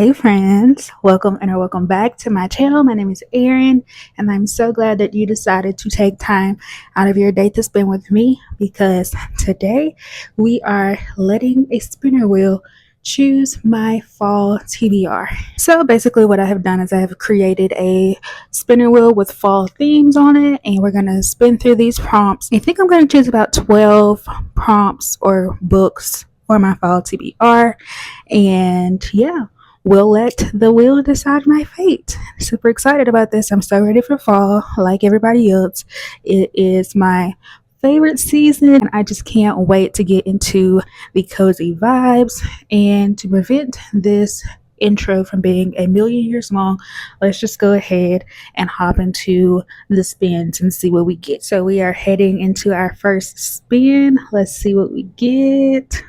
Hey friends, welcome and welcome back to my channel. My name is Erin, and I'm so glad that you decided to take time out of your day to spend with me, because today we are letting a spinner wheel choose my fall TBR. So basically what I have done is I have created a spinner wheel with fall themes on it, and we're going to spin through these prompts. I think I'm going to choose about 12 prompts or books for my fall TBR, and yeah, we'll let the wheel decide my fate. Super excited about this. I'm so ready for fall, like everybody else. It is my favorite season, and I just can't wait to get into the cozy vibes. And to prevent this intro from being a million years long, let's just go ahead and hop into the spins and see what we get. So we are heading into our first spin. Let's see what we get.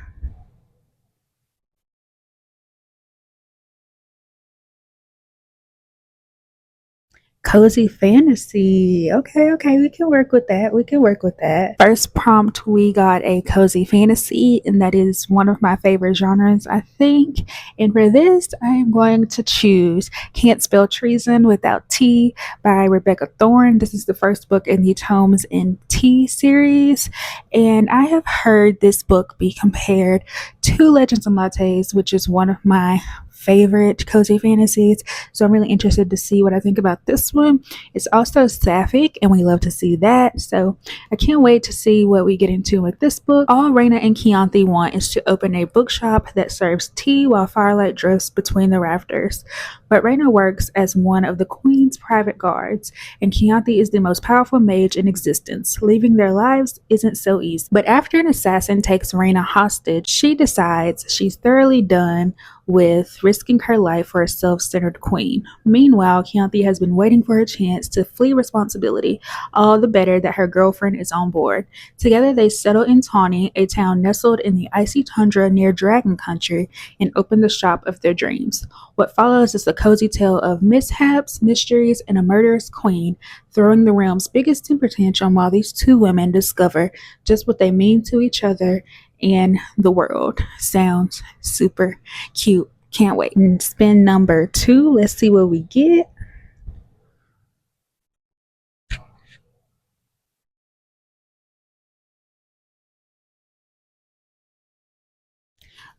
Cozy fantasy. Okay, we can work with that. We can work with that. First prompt, we got a cozy fantasy, and that is one of my favorite genres, I think. And for this, I am going to choose Can't Spell Treason Without T by Rebecca Thorne. This is the first book in the Holmes and T series, and I have heard this book be compared to Legends and Lattes, which is one of my favorite cozy fantasies. So I'm really interested to see what I think about this one. It's also sapphic, and we love to see that. So I can't wait to see what we get into with this book. All Raina and Chianti want is to open a bookshop that serves tea while firelight drifts between the rafters. But Raina works as one of the Queen's private guards, and Chianti is the most powerful mage in existence. Leaving their lives isn't so easy. But after an assassin takes Raina hostage, she decides she's thoroughly done with risking her life for a self-centered queen. Meanwhile, Chianti has been waiting for her chance to flee responsibility, all the better that her girlfriend is on board. Together they settle in Tawny, a town nestled in the icy tundra near Dragon Country, and open the shop of their dreams. What follows is a cozy tale of mishaps, mysteries, and a murderous queen throwing the realm's biggest temper tantrum while these two women discover just what they mean to each other and the world. Sounds super cute. Can't wait. And spin number 2. Let's see what we get.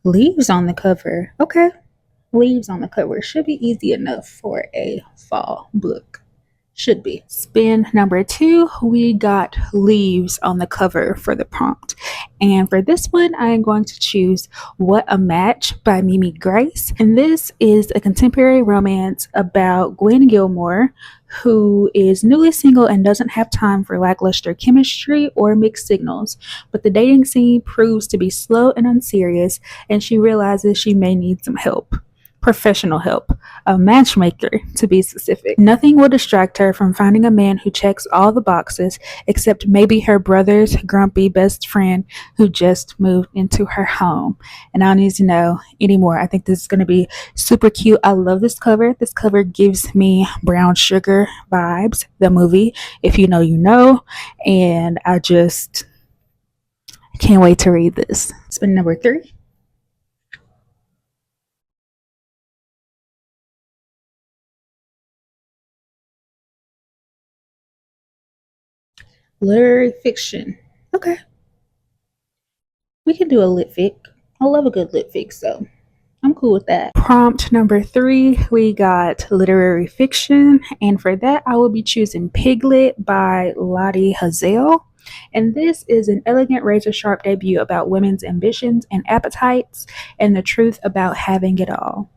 Leaves on the cover. Okay. Leaves on the cover should be easy enough for a fall book. Should be. Spin number 2, we got leaves on the cover for the prompt. And for this one, I am going to choose What a Match by Mimi Grace. And this is a contemporary romance about Gwen Gilmore, who is newly single and doesn't have time for lackluster chemistry or mixed signals. But the dating scene proves to be slow and unserious, and she realizes she may need some help. Professional help, a matchmaker to be specific. Nothing will distract her from finding a man who checks all the boxes, except maybe her brother's grumpy best friend who just moved into her home. And I don't need to know anymore. I think this is going to be super cute. I love this cover. This cover gives me Brown Sugar vibes, the movie. If you know, you know. And I just can't wait to read this. Spin number 3. Literary fiction. Okay, we can do a lit fic. I love a good lit fic, so I'm cool with that. Prompt number 3, we got literary fiction, and for that, I will be choosing Piglet by Lottie Hazell. And this is an elegant, razor sharp debut about women's ambitions and appetites, and the truth about having it all.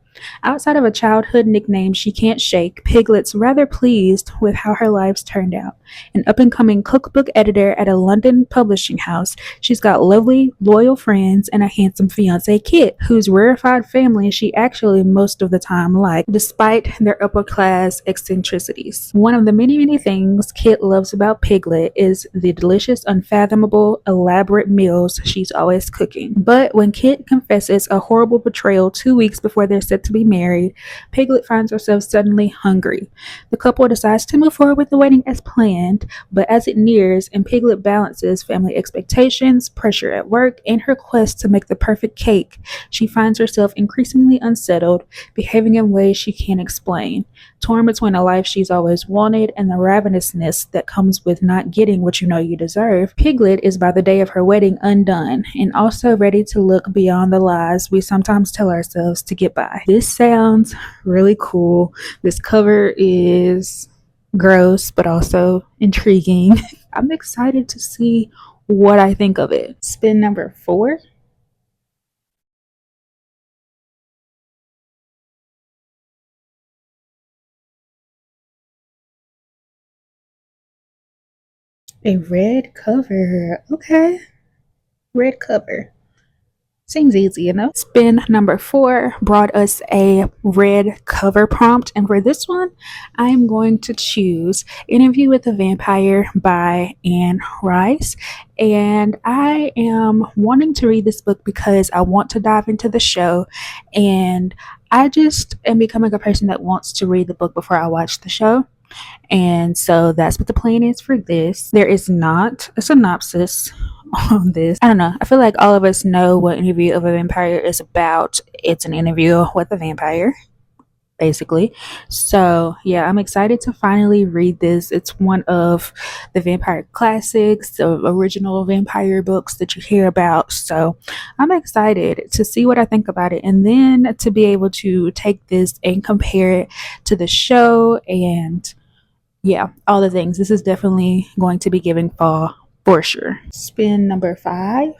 Outside of a childhood nickname she can't shake, Piglet's rather pleased with how her life's turned out. An up and coming cookbook editor at a London publishing house, she's got lovely, loyal friends and a handsome fiance, Kit, whose rarefied family she actually most of the time liked, despite their upper class eccentricities. One of the many things Kit loves about Piglet is the delicious, unfathomable, elaborate meals she's always cooking. But when Kit confesses a horrible betrayal 2 weeks before they're set to be married, Piglet finds herself suddenly hungry. The couple decides to move forward with the wedding as planned, but as it nears and Piglet balances family expectations, pressure at work, and her quest to make the perfect cake, she finds herself increasingly unsettled, behaving in ways she can't explain. Torn between a life she's always wanted and the ravenousness that comes with not getting what you know you deserve, Piglet is by the day of her wedding undone and also ready to look beyond the lies we sometimes tell ourselves to get by. This sounds really cool. This cover is gross but also intriguing. I'm excited to see what I think of it. Spin number 4. A red cover. Okay. Red cover. Seems easy, you know? Spin number 4 brought us a red cover prompt, and for this one, I am going to choose Interview with a Vampire by Anne Rice. And I am wanting to read this book because I want to dive into the show, and I just am becoming a person that wants to read the book before I watch the show. And so that's what the plan is for this. There is not a synopsis on this. I don't know. I feel like all of us know what Interview of a Vampire is about. It's an interview with a vampire, basically. So, yeah, I'm excited to finally read this. It's one of the vampire classics, the original vampire books that you hear about. So, I'm excited to see what I think about it and then to be able to take this and compare it to the show and yeah, all the things. This is definitely going to be giving fall for sure. Spin number 5.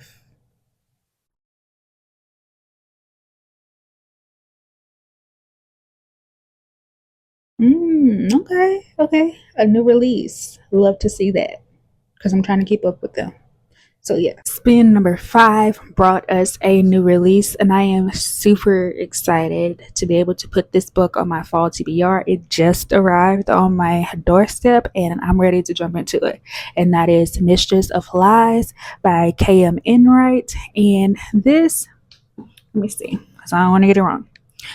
Okay, okay. A new release. Love to see that because I'm trying to keep up with them. So yeah, spin number 5 brought us a new release, and I am super excited to be able to put this book on my fall TBR. It just arrived on my doorstep, and I'm ready to jump into it. And that is Mistress of Lies by K.M. Enright. And this, let me see, because I don't want to get it wrong.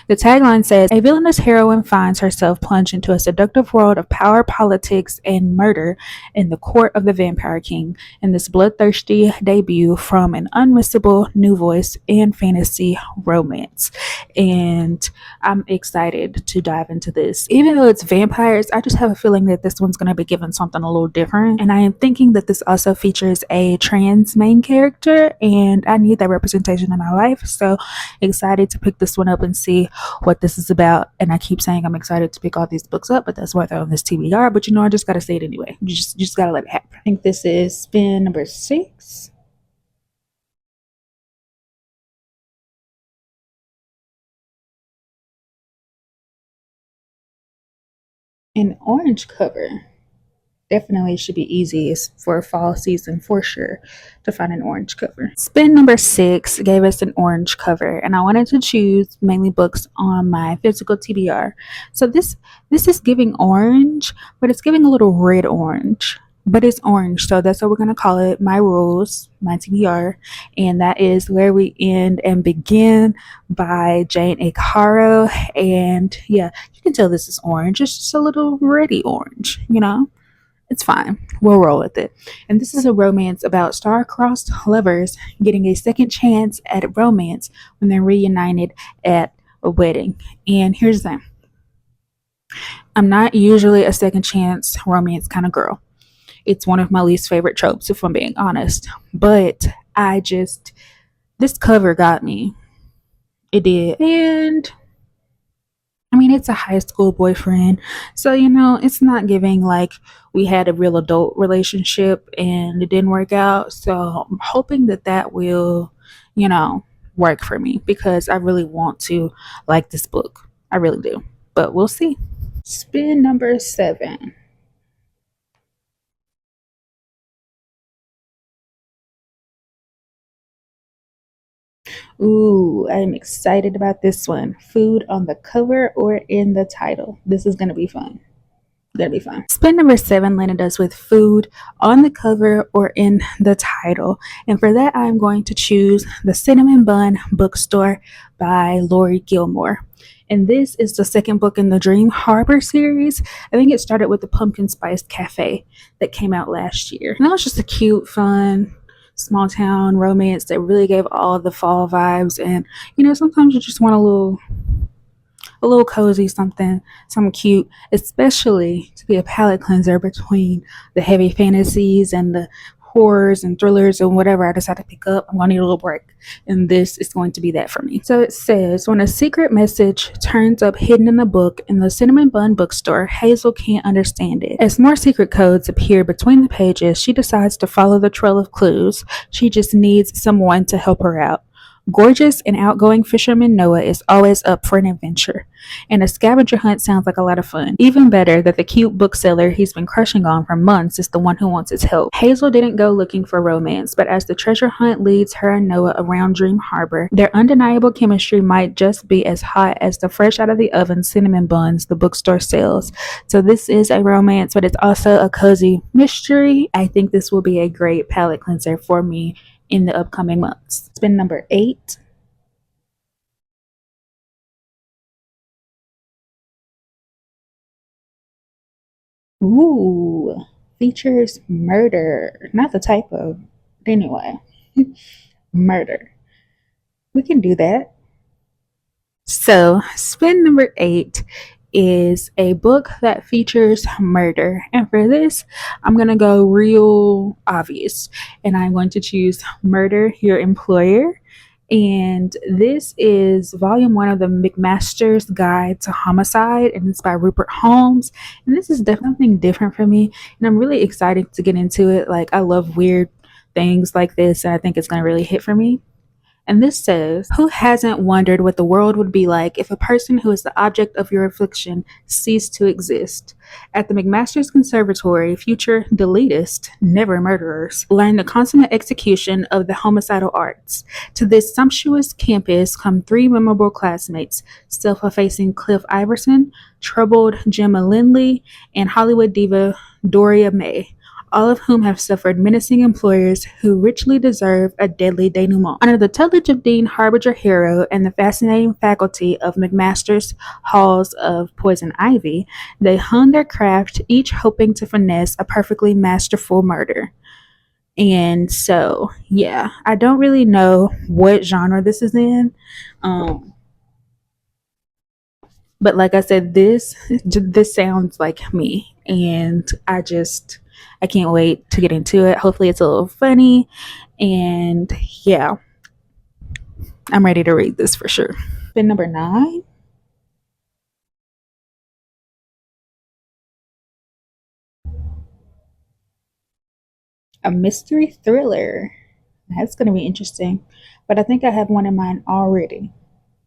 The tagline says a villainous heroine finds herself plunged into a seductive world of power, politics, and murder in the court of the Vampire King in this bloodthirsty debut from an unmissable new voice and fantasy romance. And I'm excited to dive into this. Even though it's vampires, I just have a feeling that this one's going to be given something a little different. And I am thinking that this also features a trans main character, and I need that representation in my life. So excited to pick this one up and see what this is about. And I keep saying I'm excited to pick all these books up, but that's why they're on this TBR. But I just gotta say it anyway. You just gotta let it happen. I think this is spin number 6. An orange cover. Definitely should be easiest for fall season for sure to find an orange cover. Spin number 6 gave us an orange cover, and I wanted to choose mainly books on my physical TBR. So this is giving orange, but it's giving a little red orange. But it's orange, so that's what we're gonna call it. My rules, my TBR, and that is Where We End and Begin by Jane Igharo. And yeah, you can tell this is orange. It's just a little reddy orange. It's fine. We'll roll with it. And this is a romance about star-crossed lovers getting a second chance at romance when they're reunited at a wedding. And here's the thing. I'm not usually a second chance romance kind of girl. It's one of my least favorite tropes, if I'm being honest. But this cover got me. It did. And I mean, it's a high school boyfriend. So, it's not giving like we had a real adult relationship and it didn't work out. So, I'm hoping that that will, you know, work for me because I really want to like this book. I really do. But we'll see. Spin number 7. Ooh, I'm excited about this one. Food on the cover or in the title. This is going to be fun. That'd be fun. Spin number 7 landed us with food on the cover or in the title. And for that, I'm going to choose The Cinnamon Bun Bookstore by Laurie Gilmore. And this is the second book in the Dream Harbor series. I think it started with the Pumpkin Spice Cafe that came out last year. And that was just a cute, fun, small town romance that really gave all the fall vibes. And, sometimes you just want a little cozy something cute, especially to be a palate cleanser between the heavy fantasies and the horrors and thrillers and whatever I decide to pick up. I'm gonna need a little break, and this is going to be that for me. So it says, when a secret message turns up hidden in the book in the Cinnamon Bun Bookstore, Hazell can't understand it. As more secret codes appear between the pages, she decides to follow the trail of clues. She just needs someone to help her out. Gorgeous and outgoing fisherman Noah is always up for an adventure, and a scavenger hunt sounds like a lot of fun. Even better that the cute bookseller he's been crushing on for months is the one who wants his help. Hazell didn't go looking for romance, but as the treasure hunt leads her and Noah around Dream Harbor, their undeniable chemistry might just be as hot as the fresh out of the oven cinnamon buns the bookstore sells. So this is a romance, but it's also a cozy mystery. I think this will be a great palate cleanser for me in the upcoming months. Spin number 8. Ooh, features murder. Not the type of, but anyway, murder. We can do that. So, spin number 8 is a book that features murder. And for this, I'm going to go real obvious. And I'm going to choose Murder Your Employer. And this is volume 1 of the McMaster's Guide to Homicide, and it's by Rupert Holmes. And this is definitely something different for me, and I'm really excited to get into it. Like, I love weird things like this, and I think it's going to really hit for me. And this says, who hasn't wondered what the world would be like if a person who is the object of your affliction ceased to exist? At the McMaster's Conservatory, future deletists, never murderers, learn the consummate execution of the homicidal arts. To this sumptuous campus come 3 memorable classmates, self-effacing Cliff Iverson, troubled Gemma Lindley, and Hollywood diva Doria May, all of whom have suffered menacing employers who richly deserve a deadly denouement. Under the tutelage of Dean Harbinger Harrow and the fascinating faculty of McMaster's Halls of Poison Ivy, they hone their craft, each hoping to finesse a perfectly masterful murder. And so, yeah, I don't really know what genre this is in. But like I said, this sounds like me, and I can't wait to get into it. Hopefully, it's a little funny, and yeah, I'm ready to read this for sure. Spin number 9. A mystery thriller. That's going to be interesting, but I think I have one in mind already.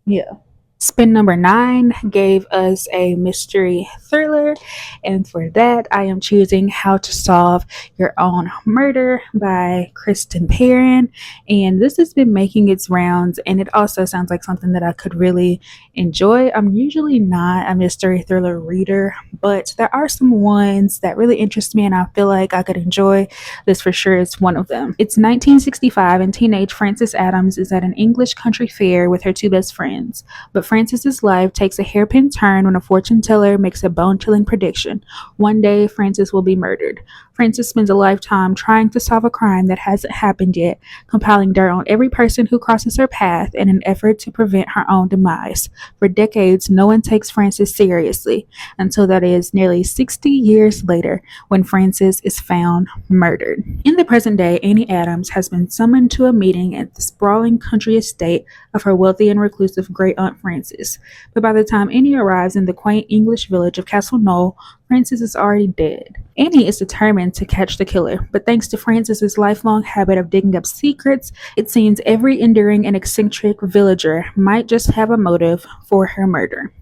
Yeah. Spin number 9 gave us a mystery thriller, and for that, I am choosing How to Solve Your Own Murder by Kristen Perrin. And this has been making its rounds, and it also sounds like something that I could really enjoy. I'm usually not a mystery thriller reader, but there are some ones that really interest me, and I feel like I could enjoy. This for sure is one of them. It's 1965, and teenage Frances Adams is at an English country fair with her 2 best friends. But Frances's life takes a hairpin turn when a fortune teller makes a bone-chilling prediction. One day, Frances will be murdered. Frances spends a lifetime trying to solve a crime that hasn't happened yet, compiling dirt on every person who crosses her path in an effort to prevent her own demise. For decades, no one takes Frances seriously, until that is nearly 60 years later, when Frances is found murdered. In the present day, Annie Adams has been summoned to a meeting at the sprawling country estate of her wealthy and reclusive great-aunt Frances. But by the time Annie arrives in the quaint English village of Castle Knoll, Frances is already dead. Annie is determined to catch the killer, but thanks to Frances's lifelong habit of digging up secrets, it seems every enduring and eccentric villager might just have a motive for her murder.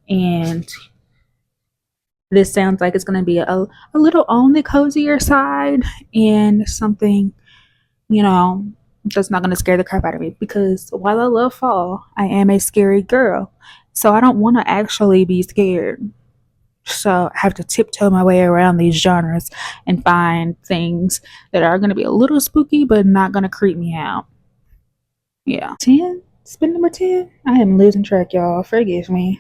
And this sounds like it's going to be a little on the cozier side, and something, that's not going to scare the crap out of me, because while I love fall, I am a scary girl. So I don't want to actually be scared. So I have to tiptoe my way around these genres and find things that are going to be a little spooky but not going to creep me out. Yeah. 10? Spin number 10? I am losing track, y'all. Forgive me.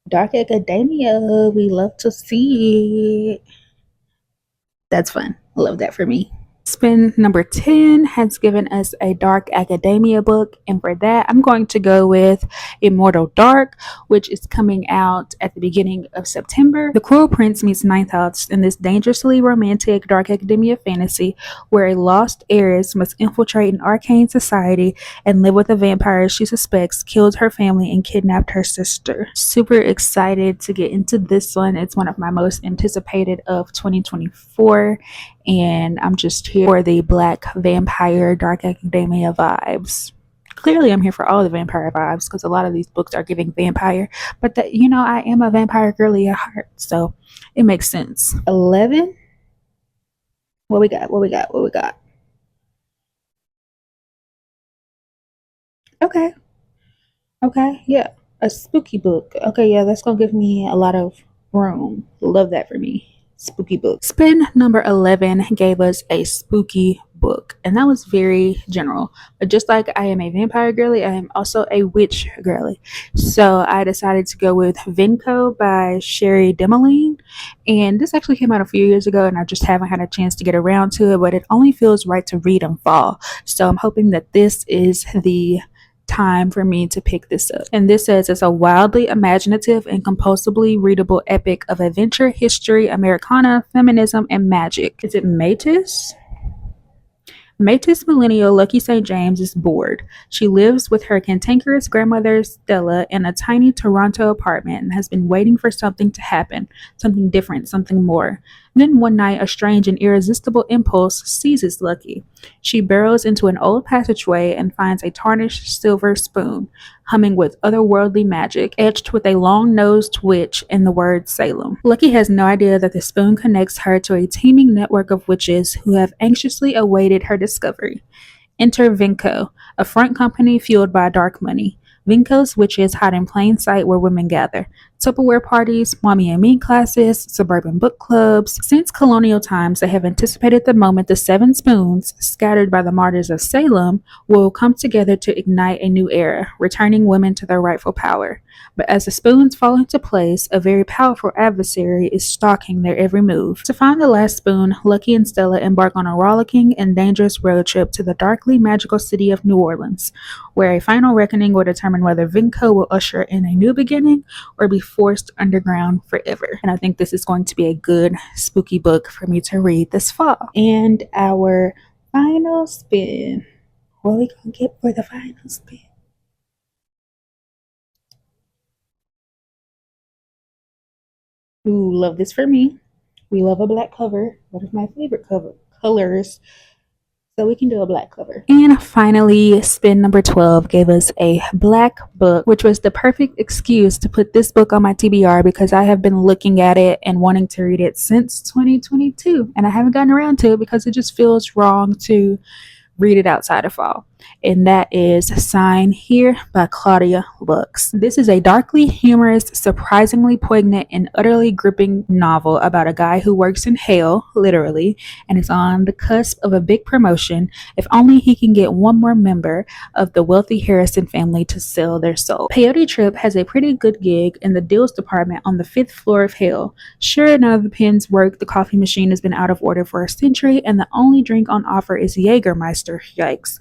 Dark Academia. We love to see it. That's fun. I love that for me. Spin number 10 has given us a Dark Academia book, and for that, I'm going to go with Immortal Dark, which is coming out at the beginning of September. The Cruel Prince meets Ninth House in this dangerously romantic Dark Academia fantasy where a lost heiress must infiltrate an arcane society and live with a vampire she suspects killed her family and kidnapped her sister. Super excited to get into this one. It's one of my most anticipated of 2024, and I'm just here for the Black Vampire Dark Academia vibes. Clearly, I'm here for all the vampire vibes because a lot of these books are giving vampire, but that, I am a vampire girly at heart, so it makes sense. 11. What we got? What we got? What we got? Okay. Okay. Yeah. A spooky book. Okay. Yeah. That's going to give me a lot of room. Love that for me. Spooky book. Spin number 11 gave us a spooky book, and that was very general. But just like I am a vampire girly, I am also a witch girly. So I decided to go with VenCo by Cherie Dimaline. And this actually came out a few years ago, and I just haven't had a chance to get around to it, but it only feels right to read in fall. So I'm hoping that this is the time for me to pick this up. And this says it's a wildly imaginative and compulsively readable epic of adventure, history, Americana, feminism, and magic. Is it Métis? Métis millennial Lucky St. James is bored. She lives with her cantankerous grandmother Stella in a tiny Toronto apartment and has been waiting for something to happen, something different, something more. Then one night, a strange and irresistible impulse seizes Lucky. She burrows into an old passageway and finds a tarnished silver spoon, humming with otherworldly magic, etched with a long-nosed witch and the word Salem. Lucky has no idea that the spoon connects her to a teeming network of witches who have anxiously awaited her discovery. Enter VenCo, a front company fueled by dark money. VenCo's witches hide in plain sight where women gather. Tupperware parties, mommy and me classes, suburban book clubs. Since colonial times, they have anticipated the moment the seven spoons, scattered by the martyrs of Salem, will come together to ignite a new era, returning women to their rightful power. But as the spoons fall into place, a very powerful adversary is stalking their every move. To find the last spoon, Lucky and Stella embark on a rollicking and dangerous road trip to the darkly magical city of New Orleans, where a final reckoning will determine whether VenCo will usher in a new beginning or be forced underground forever. And I think this is going to be a good spooky book for me to read this fall. And our final spin. What are we going to get for the final spin? Ooh, love this for me. We love a black cover. One of my favorite colors. So we can do a black cover. And finally, spin number 12 gave us a black book, which was the perfect excuse to put this book on my TBR because I have been looking at it and wanting to read it since 2022. And I haven't gotten around to it because it just feels wrong to read it outside of fall. And that is Sign Here by Claudia Lux. This is a darkly humorous, surprisingly poignant, and utterly gripping novel about a guy who works in hell, literally, and is on the cusp of a big promotion if only he can get one more member of the wealthy Harrison family to sell their soul. Peyote Trip has a pretty good gig in the deals department on the 5th floor of hell. Sure, none of the pens work, the coffee machine has been out of order for a century, and the only drink on offer is Jägermeister. Yikes.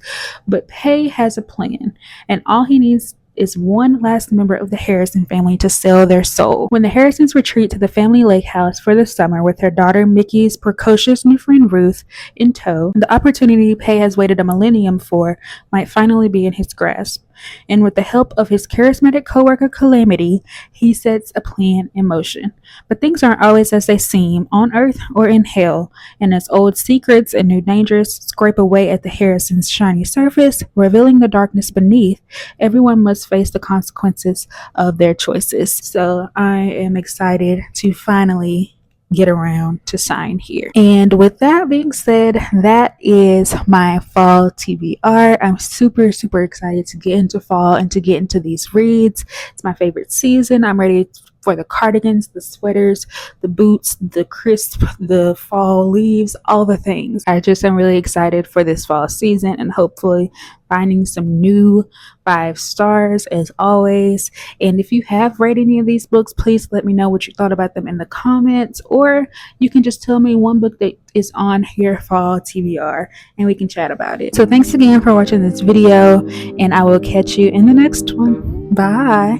But Pay has a plan, and all he needs is one last member of the Harrison family to sell their soul. When the Harrisons retreat to the family lake house for the summer with their daughter Mickey's precocious new friend Ruth in tow, the opportunity Pay has waited a millennium for might finally be in his grasp. And with the help of his charismatic coworker Calamity, he sets a plan in motion. But things aren't always as they seem, on Earth or in hell, and as old secrets and new dangers scrape away at the Harrisons' shiny surface, revealing the darkness beneath, everyone must face the consequences of their choices. So I am excited to finally get around to sign here. And with that being said, that is my fall TBR. I'm super, super excited to get into fall and to get into these reads. It's my favorite season. I'm ready for the cardigans, the sweaters, the boots, the crisp, the fall leaves, all the things. I just am really excited for this fall season and hopefully finding some new 5 stars as always. And if you have read any of these books, please let me know what you thought about them in the comments, or you can just tell me one book that is on your fall TBR and we can chat about it. So thanks again for watching this video, and I will catch you in the next one. Bye.